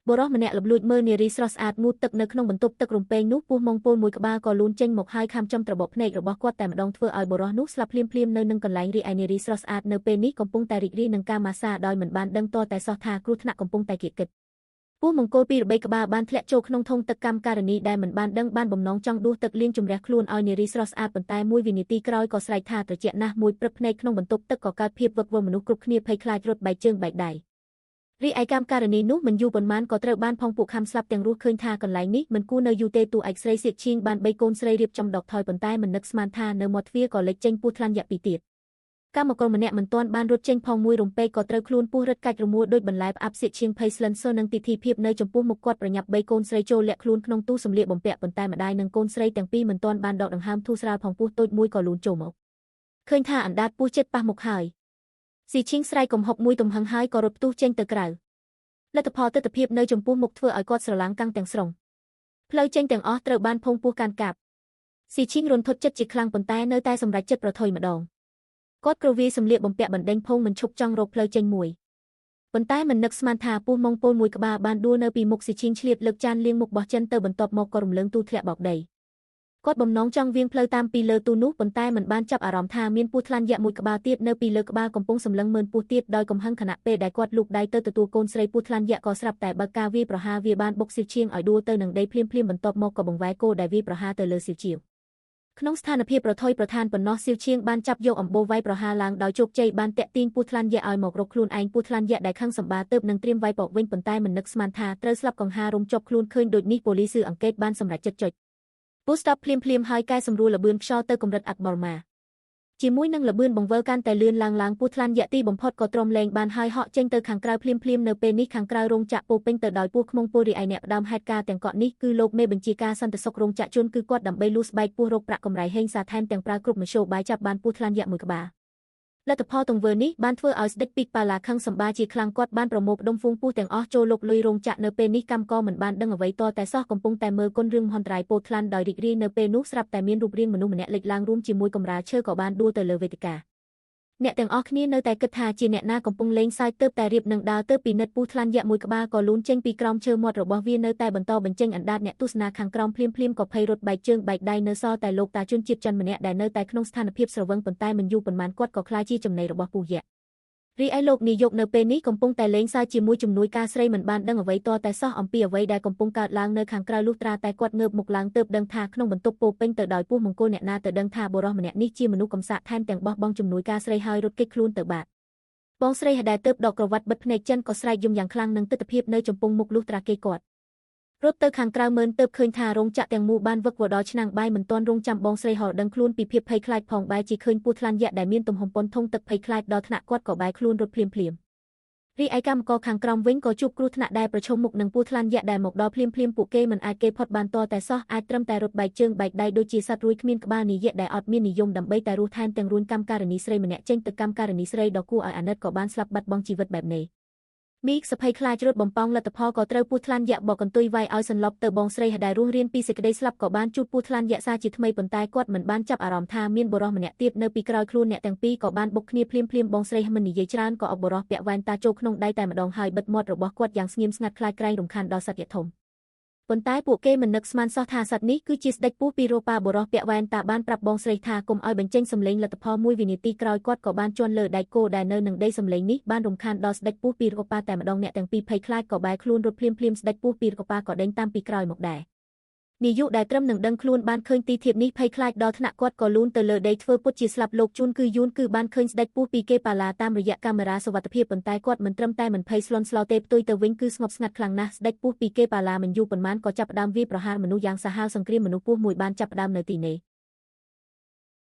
បុរសម្នាក់លបលួចមើលនារីស្រស់ស្អាតងូតទឹកនៅក្នុងបន្ទប់ទឹករំពេងនោះពស់មងពោលមួយក្បាលក៏លូនចេញមកហើយខាំចំត្របកភ្នែករបស់គាត់តែម្ដងធ្វើឲ្យបុរសនោះស្លាប់ភ្លាមៗនៅនឹងកន្លែងរីឯនារីស្រស់ស្អាតនៅពេលនេះកំពុងតែរីករាយនឹងការម៉ាស្សាដោយមិនបានដឹងទាល់តែសោះថាគ្រោះថ្នាក់កំពុងតែគៀកគិតពស់មង្គលពីរបីក្បាលបានធ្លាក់ចូលក្នុងធុងទឹកកម្មការនីដែលមិនបានដឹងបានបំណងចង់ដួសទឹកលាងជំរះខ្លួនឲ្យនារីស្រស់ស្អាតប៉ុន្តែមួយវិនាទីក្រោយក៏ស្រែកថាត្រជាក់ណាស់មួយព្រឹកភ្នែកក្នុងបន្ទប់ទឹកក៏កើតភាពវឹកវរមនុស្សគ្រប់គ្នាភ័យខ្លាចរត់បែកជើងបែកដៃរីឯកម្មការនីនោះមិនយូរប៉ុន្មានក៏ត្រូវបានផងពួកខំស្លាប់ទាំងរស់ឃើញថាកន្លែងនេះមិនគួរនៅយូរទេតួឯកស្រីសៀកឈីងបាន3កូនស្រីរៀបចំដកថយប៉ុន្តែមិននឹកស្មានថានៅមាត់ទ្វារក៏លេចចេញពស់ថ្លាន់យៈពីរទៀតកម្មករម្នាក់មិនទាន់បានរត់ចេញផងមួយរំពេចក៏ត្រូវខ្លួនពស់រត់កាច់រមួលដោយបន្លែផ្អាប់សៀកឈីងភ័យស្លិនសើនឹងទីធីភាពនៅចំពោះមុខគាត់ប្រញាប់3កូនស្រីចូលលាក់ខ្លួនក្នុងទូសម្លៀកបំពាក់ប៉ុន្តែម្ដាយនិងកូនស្រីទាំងពីរមិនទាន់បានដកដង្ហើមធូរស្រាលផងពស់តូចមួយក៏លូនចូលមកឃើញថាអណ្ដាតពស់ចិត្តប៉ះមុខហើយសៀកឈីងស្រែកកំហុកមួយទំហឹងហើយក៏រត់ផ្ទុះចេញទៅក្រៅលទ្ធផលទិដ្ឋភាពនៅចំពោះមុខធ្វើឲ្យគាត់ស្រឡាំងកាំងទាំងស្រុងផ្លូវចេញទាំងអស់ត្រូវបានភងពស់កាន់កាប់សៀកឈីងរន្ធត់ចិត្តជាខ្លាំងប៉ុន្តែនៅតែសម្រេចចិត្តប្រថុយម្ដងគាត់ក្រវីសម្លៀកបំពាក់បណ្ដេញភងមិនឈប់ចង់រកផ្លូវចេញមួយប៉ុន្តែមិននឹកស្មានថាពស់មងពោលមួយក្បាលបានដួលនៅពីមុខសៀកឈីងឆ្លៀតលើកចានលាងមុខបោះចិនទៅបន្ទាប់មកក៏រំលើងទូធ្លាក់បោកដីគាត់បំណងចង់វាងផ្លូវតាមពីលើទូនោះប៉ុន្តែមិនបានចាប់អារម្មណ៍ថាមានពស់ថ្លាន់យៈមួយក្បាលទៀតនៅពីលើក្បាលកំពុងសម្លឹងមើលពស់ទៀតដោយកំហឹងខណៈពេលដែលគាត់លូកដៃទៅទទួលកូនស្រីពស់ថ្លាន់យៈក៏ស្រាប់តែបើកការវាយប្រហារវាបានបុកសៀវឈៀងឲ្យដួលទៅនឹងដីភ្លាមៗបន្ទាប់មកក៏បង្វែរគោដែលវាយប្រហារទៅលើសៀវឈៀងក្នុងស្ថានភាពប្រថុយប្រឋានប៉ុណ្ណោះសៀវឈៀងបានចាប់យកអំបូរវាយប្រហារឡើងដោយជោគជ័យបានតាក់ទាញពស់ថ្លាន់យៈឲ្យមករកខ្លួនឯងពស់ថ្លាន់យៈដែលខឹងសម្បាទើបនឹងត្រៀមវាយបកវិញប៉ុន្តែមិននឹកស្មានថាត្រូវស្លាប់កង្ហារំជាប់ខ្លួនឃើញដូចនេះប៉ូលីសស៊ើអង្កេតបានសម្រេចចិត្តចុចFull stop ភ្លាមហើយកែសម្រួលល្បឿនខ្យល់ទៅកម្រិតអាក់បលម៉ាជាមួយនឹងល្បឿនបង្វិលកាន់តែលឿនឡើងពស់ថ្លាន់យៈទីបំផុតក៏ទ្រាំលែងបានហើយហក់ចេញទៅខាងក្រៅភ្លាមនៅពេលនេះខាងក្រៅរោងចក្រពោពេញទៅដោយពស់ខ្មុំពស់រីឯអ្នកផ្ដើមហេតុការទាំងកក់នេះគឺលោកមេបញ្ជាការសន្តិសុខរោងចក្រជួនគឺគាត់ដើម្បីលួចស្បែកពស់រកប្រាក់កម្រៃហេងសាថែមទាំងប្រើគ្រប់មធ្យោបាយចាប់បានពស់ថ្លាន់យៈមួយក្បាលលទ្ធផលទង្វើនេះបានធ្វើឲ្យស្ដេចពីកប៉ាឡាខឹងសម្បាជាខ្លាំងគាត់បានប្រមូលផ្ដុំហ្វូងពស់ទាំងអស់ចូលលុកលុយរោងចក្រនៅពេលនេះកម្មករមិនបានដឹងអ្វីតតែសោះកំពុងតែមើលគុណរឿងមហន្តរាយពោធថ្លាន់ដោយរីករាយនៅពេលនោះស្រាប់តែមានរូបរាងមនុស្សម្នាក់លេចឡើងរួមជាមួយកម្រាលឈើក៏បានដួលទៅលើវេទិកាអ្នកទាំងអស់គ្នានៅតែគិតថាជាអ្នកណាកំពុងលេងសើចទើបតែរៀបនឹងដើរទៅពិនិត្យពស់ថ្លាន់យៈមួយក្បាលក៏លូនចេញពីក្រោមឈើមាត់របស់វានៅតែបន្តបញ្ចេញអណ្ដាតអ្នកទស្សនាខាងក្រោមភ្លាមក៏ភ័យរត់បែកជើងបែកដៃនៅសល់តែលោកតាជនជាតិចិនម្នាក់ដែលនៅតែក្នុងស្ថានភាពស្រវឹងប៉ុន្តែមិនយូរប៉ុន្មានគាត់ក៏ក្លាយជាចំណីរបស់ពស់យៈរីឯលោកនាយកនៅពេលនេះកំពុងតែលេងសើចជាមួយជំនួយការស្រីមិនបានដឹងអ្វីតតែសោះអំពីអ្វីដែលកំពុងកើតឡើងនៅខាងក្រៅលុះត្រាតែគាត់ងើបមុខឡើងទើបដឹងថាក្នុងបន្ទប់ពោពេញទៅដោយពស់មង្គលអ្នកណាទៅដឹងថាបុរសម្នាក់នេះជាមនុស្សកំសាកថែមទាំងបោះបង់ជំនួយការស្រីហើយរត់គេចខ្លួនទៅបាត់បងស្រីដែលទើបដកក្រវ៉ាត់បិទភ្នែកចិនក៏ស្រែកយំយ៉ាងខ្លាំងនឹងទិដ្ឋភាពនៅចំពង់មុខលុះត្រាគេគាត់រត់ទៅខាងក្រៅមើលទើបឃើញថារោងចក្រទាំងមូលបានវឹកវរដល់ឆ្នាំងបាយមិនទាន់រងចាំបងស្រីហៅដឹងខ្លួនពីភាពភ័យខ្លាចផងបែរជាឃើញពស់ថ្លាន់យៈដែលមានទំហំប៉ុនធំទឹកភ័យខ្លាចដល់ថ្នាក់គាត់ក៏បែរខ្លួនរត់ភ្លាមរីឯកម្មករខាងក្រោមវិញក៏ជួបគ្រោះថ្នាក់ដែលប្រឈមមុខនឹងពស់ថ្លាន់យៈដែលមកដល់ភ្លាមពួកគេមិនអាចគេផុតបានតែសោះអាចត្រឹមតែរត់បែកជើងបែកដៃដូចជាសត្វរួយគ្មានក្បាលនីយៈដែលអត់មាននិយមដើម្បីតែរស់ថែមទាំងរួនកម្មការនីស្រីម្នាក់ចេញទៅកម្មការនីស្រីដ៏គួរឲ្យអាណិតក៏បានស្លាប់បាត់បង់ជីវិតបែបនេះមីកសភ័យខ្លាចរត់បំប៉ងលទ្ធផលក៏ត្រូវពស់ថ្លាន់យៈបកកន្ទុយវាយឲ្យសន្លប់ទៅបងស្រីដែលរស់រៀនពីសេចក្តីស្លាប់ក៏បានជួបពស់ថ្លាន់យៈសាជាថ្មីប៉ុន្តែគាត់មិនបានចាប់អារម្មណ៍ថាមានបុរសម្នាក់ទៀតនៅពីក្រោយខ្លួនអ្នកទាំងពីរក៏បានបុកគ្នាភ្លាមបងស្រីមិននិយាយច្រើនក៏អុកបុរសពាក់វ៉ែនតាចូលក្នុងដៃតែម្ដងហើយបិទមាត់របស់គាត់យ៉ាងស្ងៀមស្ងាត់ខ្លាចក្រែងរំខានដល់សត្វយក្សធំប៉ុន្តែពួកគេមិននឹកស្មានសោះថាសត្វនេះគឺជាស្ដេចពស់ពីរ៉ូប៉ាបុរសពាក់វ៉ែនតាបានប្រាប់បងស្រីថាកុំឲ្យបញ្ចេញសម្លេងលទ្ធផលមួយវិនាទីក្រោយគាត់ក៏បានជន់លើដៃគោដែលនៅនឹងដីសម្លេងនេះបានរំខានដល់ស្ដេចពស់ពីរ៉ូប៉ាតែម្ដងអ្នកទាំងពីរភ័យខ្លាចក៏បែរខ្លួនរត់ភ្លាមស្ដេចពស់ពីរ៉ូប៉ាក៏ដេញតាមពីក្រោយមកដែរនាយកដែលត្រឹមនឹងដឹងខ្លួនបានឃើញទីធាតុនេះភ័យខ្លាចដល់ថ្នាក់គាត់ក៏លូនទៅលើដីធ្វើពុតជាស្លាប់លោកជួនគឺយួនគឺបានឃើញស្ដេចពស់ពីគេប៉ាឡាតាមរយៈកាមេរ៉ាសុវត្ថិភាពប៉ុន្តែគាត់មិនត្រឹមតែមិនភ័យស្លន់ស្លោទេផ្ទុយទៅវិញគឺស្ងប់ស្ងាត់ខ្លាំងណាស់ស្ដេចពស់ពីគេប៉ាឡាមិនយូរប៉ុន្មានក៏ចាប់ផ្ដើមវាយប្រហារមនុស្សយ៉ាងសាហាវសង្គ្រាមមនុស្សពស់មួយបានចាប់ផ្ដើមនៅទីនេះ